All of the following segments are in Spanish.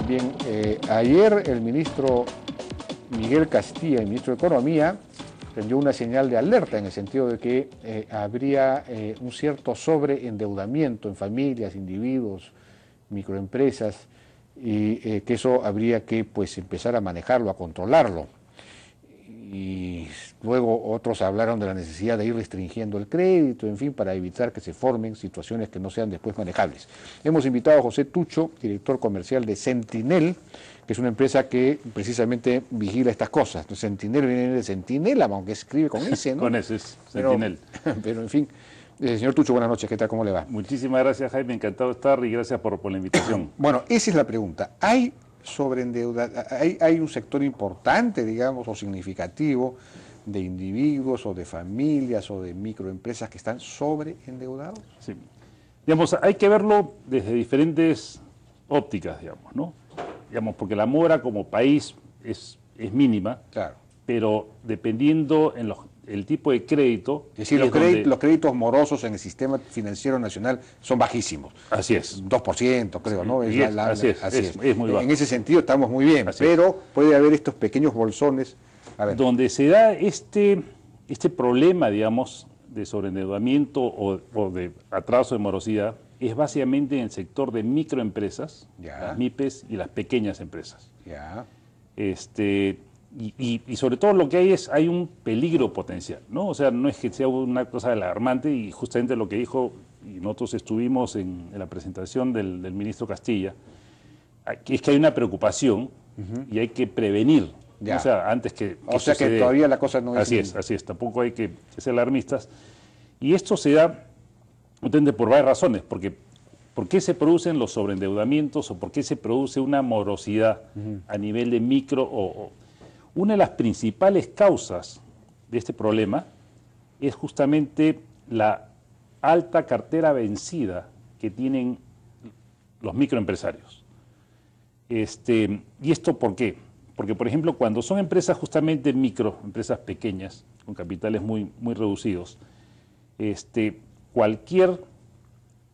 Bien, ayer el ministro Miguel Castilla, el ministro de Economía, prendió una señal de alerta en el sentido de que habría un cierto sobreendeudamiento en familias, individuos, microempresas, y que eso habría que pues empezar a manejarlo, a controlarlo. Y luego otros hablaron de la necesidad de ir restringiendo el crédito, en fin, para evitar que se formen situaciones que no sean después manejables. Hemos invitado a José Tucho, director comercial de Sentinel, que es una empresa que precisamente vigila estas cosas. Entonces, Sentinel viene de Centinela, aunque escribe con S, ¿no? Con S es Sentinel. Pero en fin, señor Tucho, buenas noches, ¿qué tal? ¿Cómo le va? Muchísimas gracias, Jaime, encantado de estar y gracias por la invitación. Bueno, esa es la pregunta. ¿Hay hay un sector importante, digamos, o significativo de individuos o de familias o de microempresas que están sobreendeudados? Sí. Digamos, hay que verlo desde diferentes ópticas, digamos, ¿no? Digamos, porque la mora como país es mínima, claro, pero dependiendo en el tipo de crédito... Es decir, los créditos morosos en el sistema financiero nacional son bajísimos. Así es. 2%, creo, ¿no? Así es muy bajo. En ese sentido estamos muy bien, pero puede haber estos pequeños bolsones. A ver. Donde se da este problema, digamos, de sobreendeudamiento o de atraso de morosidad, es básicamente en el sector de microempresas, las MIPES y las pequeñas empresas. Ya. Y sobre todo lo que hay un peligro potencial, ¿no? O sea, no es que sea una cosa alarmante y justamente lo que dijo, y nosotros estuvimos en la presentación del ministro Castilla, es que hay una preocupación y hay que prevenir, ya. O sea, antes que... O sea que todavía la cosa no es... Así es, tampoco hay que ser alarmistas. Y esto se da, ¿entiende? Por varias razones, porque ¿por qué se producen los sobreendeudamientos o por qué se produce una morosidad a nivel de micro Una de las principales causas de este problema es justamente la alta cartera vencida que tienen los microempresarios. ¿Y esto por qué? Porque, por ejemplo, cuando son empresas justamente empresas pequeñas, con capitales muy, muy reducidos, cualquier,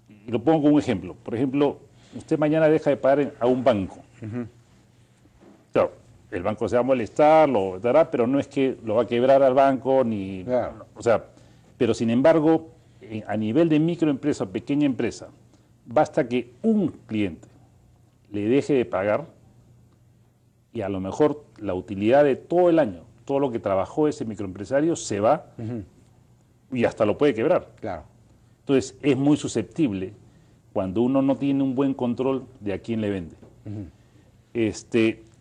y lo pongo como un ejemplo, por ejemplo, usted mañana deja de pagar a un banco. Claro, el banco se va a molestar, lo dará, pero no es que lo va a quebrar al banco, ni... Claro. O sea, pero sin embargo, a nivel de microempresa, pequeña empresa, basta que un cliente le deje de pagar y a lo mejor la utilidad de todo el año, todo lo que trabajó ese microempresario se va y hasta lo puede quebrar. Claro. Entonces, es muy susceptible cuando uno no tiene un buen control de a quién le vende.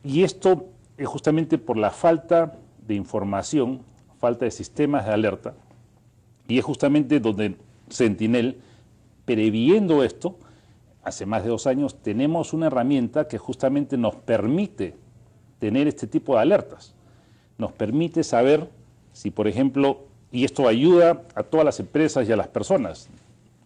Y esto es justamente por la falta de información, falta de sistemas de alerta, y es justamente donde Sentinel, previendo esto, hace más de 2 años, tenemos una herramienta que justamente nos permite tener este tipo de alertas. Nos permite saber si, por ejemplo, y esto ayuda a todas las empresas y a las personas,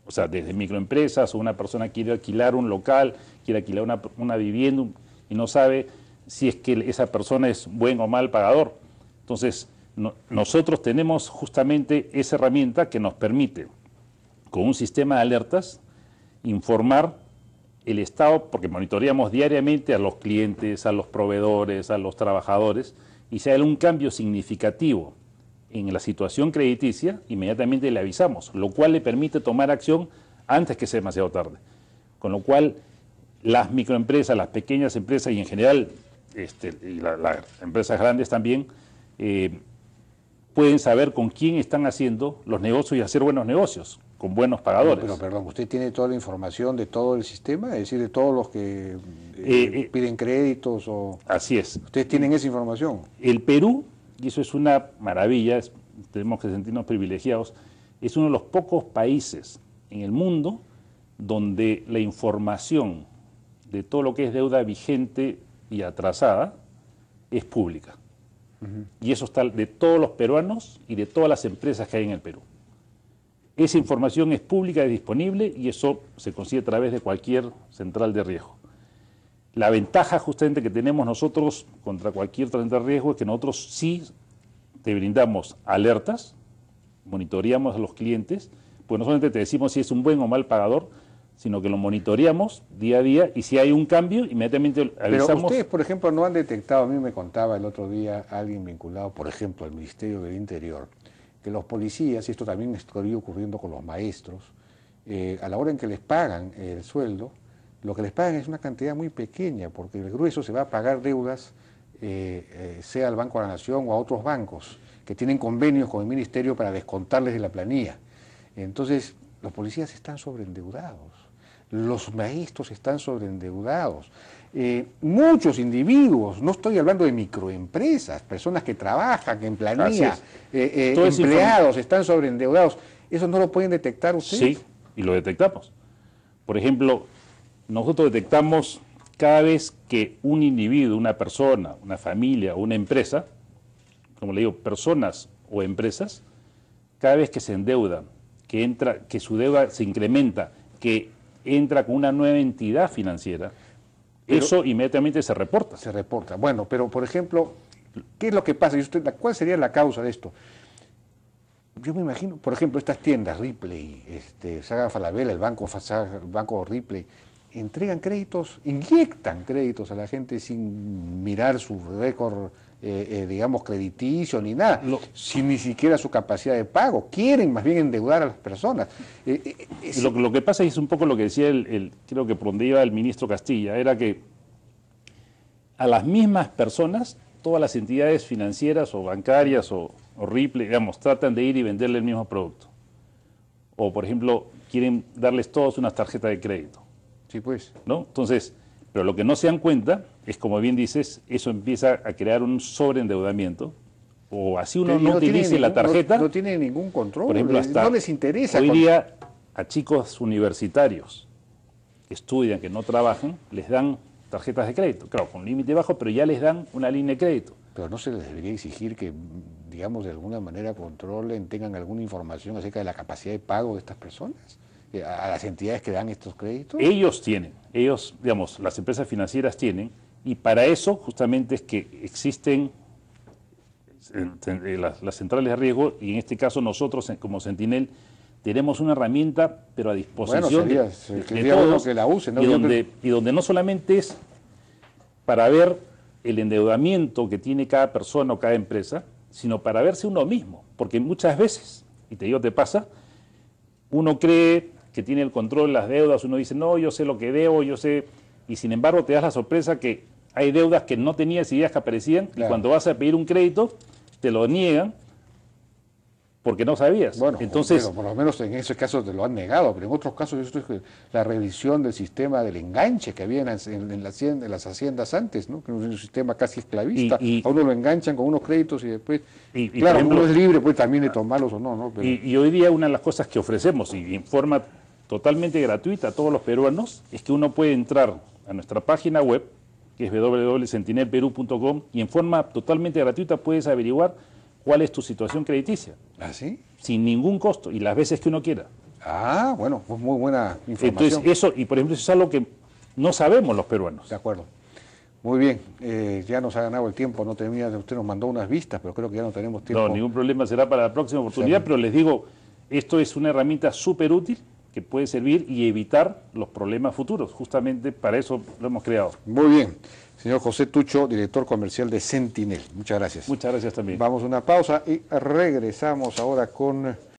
o sea, desde microempresas o una persona quiere alquilar un local, quiere alquilar una vivienda y no sabe si es que esa persona es buen o mal pagador. Entonces, nosotros tenemos justamente esa herramienta que nos permite, con un sistema de alertas, informar el estado, porque monitoreamos diariamente a los clientes, a los proveedores, a los trabajadores, y si hay algún cambio significativo en la situación crediticia, inmediatamente le avisamos, lo cual le permite tomar acción antes que sea demasiado tarde. Con lo cual, las microempresas, las pequeñas empresas y en general y las empresas grandes también pueden saber con quién están haciendo los negocios y hacer buenos negocios, con buenos pagadores. Pero perdón, ¿usted tiene toda la información de todo el sistema? Es decir, de todos los que piden créditos o... Así es. ¿Ustedes tienen esa información? El Perú, y eso es una maravilla, tenemos que sentirnos privilegiados, es uno de los pocos países en el mundo donde la información de todo lo que es deuda vigente y atrasada es pública. Y eso está de todos los peruanos y de todas las empresas que hay en el Perú. Esa información es pública, es disponible y eso se consigue a través de cualquier central de riesgo. La ventaja justamente que tenemos nosotros contra cualquier central de riesgo es que nosotros sí te brindamos alertas, monitoreamos a los clientes, pues no solamente te decimos si es un buen o mal pagador, sino que lo monitoreamos día a día y si hay un cambio, inmediatamente avisamos. Pero ustedes, por ejemplo, no han detectado, a mí me contaba el otro día alguien vinculado, por ejemplo, al Ministerio del Interior, que los policías, y esto también estaría ocurriendo con los maestros, a la hora en que les pagan el sueldo, lo que les pagan es una cantidad muy pequeña, porque el grueso se va a pagar deudas, sea al Banco de la Nación o a otros bancos, que tienen convenios con el Ministerio para descontarles de la planilla. Entonces, los policías están sobreendeudados, los maestros están sobreendeudados, muchos individuos, no estoy hablando de microempresas, personas que trabajan en planilla, empleados están sobreendeudados. ¿Eso no lo pueden detectar ustedes? Sí, y lo detectamos. Por ejemplo, nosotros detectamos cada vez que un individuo, una persona, una familia o una empresa, como le digo, personas o empresas, cada vez que se endeudan, que su deuda se incrementa, que entra con una nueva entidad financiera, eso inmediatamente se reporta. Se reporta. Bueno, pero por ejemplo, ¿qué es lo que pasa? ¿Cuál sería la causa de esto? Yo me imagino, por ejemplo, estas tiendas, Ripley, Saga Falabella, el banco Ripley, entregan créditos, inyectan créditos a la gente sin mirar su récord, digamos, crediticio ni nada, sin ni siquiera su capacidad de pago. Quieren más bien endeudar a las personas. Lo que pasa es un poco lo que decía creo que por donde iba el ministro Castilla, era que a las mismas personas, todas las entidades financieras o bancarias o Ripley, digamos, tratan de ir y venderle el mismo producto. O, por ejemplo, quieren darles todos unas tarjetas de crédito. Sí, pues. ¿No? Entonces, pero lo que no se dan cuenta es, como bien dices, eso empieza a crear un sobreendeudamiento. O así uno no utilice la tarjeta. No tiene ningún control. Por ejemplo, hasta no les interesa. Hoy día a chicos universitarios que estudian, que no trabajan, les dan tarjetas de crédito. Claro, con límite bajo, pero ya les dan una línea de crédito. Pero no se les debería exigir que, digamos, de alguna manera controlen, tengan alguna información acerca de la capacidad de pago de estas personas, a las entidades que dan estos créditos. Ellos tienen, digamos, las empresas financieras tienen, y para eso justamente es que existen las centrales de riesgo, y en este caso nosotros como Sentinel tenemos una herramienta, pero a disposición de todos, que la usen, ¿no? y donde no solamente es para ver el endeudamiento que tiene cada persona o cada empresa, sino para verse uno mismo, porque muchas veces, y te digo, te pasa, uno cree que tiene el control de las deudas, uno dice, no, yo sé lo que debo, yo sé, y sin embargo te das la sorpresa que hay deudas que no tenías ideas que aparecían, claro. Y cuando vas a pedir un crédito, te lo niegan porque no sabías. Bueno, entonces, por lo menos en ese caso te lo han negado, pero en otros casos esto es la revisión del sistema del enganche que había en las haciendas antes, ¿no? Que es un sistema casi esclavista. A uno lo enganchan con unos créditos y después, claro, ejemplo, uno es libre pues también de tomarlos o no, ¿no? Pero... Y hoy día una de las cosas que ofrecemos, y en forma totalmente gratuita a todos los peruanos, es que uno puede entrar a nuestra página web, que es www.sentinelperú.com, y en forma totalmente gratuita puedes averiguar cuál es tu situación crediticia. ¿Ah, sí? Sin ningún costo, y las veces que uno quiera. Ah, bueno, pues muy buena información. Entonces, eso, y por ejemplo, eso es algo que no sabemos los peruanos. De acuerdo. Muy bien, ya nos ha ganado el tiempo, no tenía, usted nos mandó unas vistas, pero creo que ya no tenemos tiempo. No, ningún problema, será para la próxima oportunidad, pero les digo, esto es una herramienta súper útil que puede servir y evitar los problemas futuros. Justamente para eso lo hemos creado. Muy bien. Señor José Tucho, director comercial de Sentinel. Muchas gracias. Muchas gracias también. Vamos a una pausa y regresamos ahora con...